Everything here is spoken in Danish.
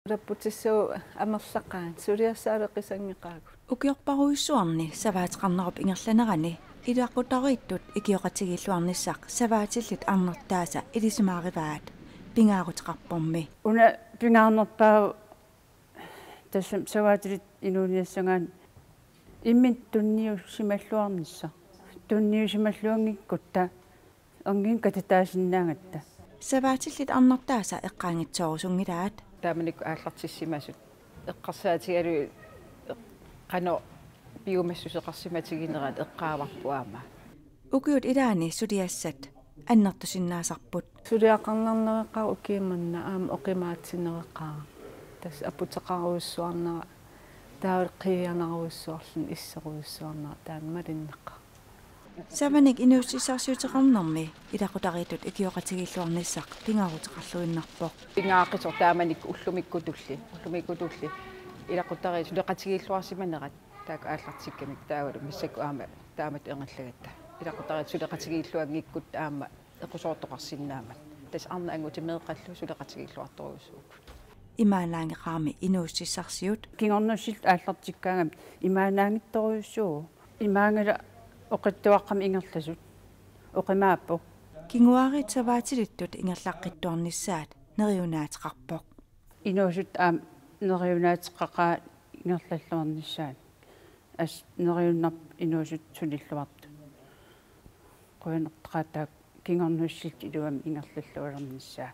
Rapputissu amerlaqaan suliassaareqisangеqaagut ukiorparuissuarni savaatiqarnerup ingerlanerani iluaqqutariittut ikiuqatigilluarnissaq savaatillit arnertaasa ilisimaarivaat pingaarutiqarpormi una pingaarnerpaa tassam savaatilit inuuniassangaan immin tunniussimalluarnissa tunniusimalluangikkutta ongin katataasinnaangatta savaatillit arnertaasa eqqaangitsorusungilaat taamanikku aallartissimasut eqqarsaatigalu qano biomassuseqarsimatiginerat eqqaavarpuama ukiut ilaani suliassat annertusinnaasarput suliaqarnarnereqqaa ukiimanna aama oqimaatinereqqaa tas aputeqaruissuarnera taaqiianaruissuarlun isseruissuarnera taanmalinneqqa savanik inuussisarsiuteqarnermi ilaqutariittut ikiuqatigilluarnissaq pingaarutiqarluinnarpoq pingaaqisor taamanikku ullumikkutulli ilaqutariit suleqatigilluarsimanerat taak aallartikkamik taavalu missakku aama taamat engerlagatta ilaqutariit suleqatigilluangikkut aama equsoortoqarsinnaamat tas arna angutimeeqallu suleqatigilluartoruissuuk imaanaangeqaarmi inuussissarsiut kingornussillt aallartikkaangam imaanaangittoriussuu imaangala oqittuaqqami ingerlasut oqimaappo kinguarit savaatilittut ingerlaqqittuarnissaat neriunaateqarpoq inuusut aam neriunaateqqaqaa ingerlalluarnissaat as neriunnarp inuusut sulilluartu qoyanertaqaataak kingornussillt iluam ingerlallualernissaa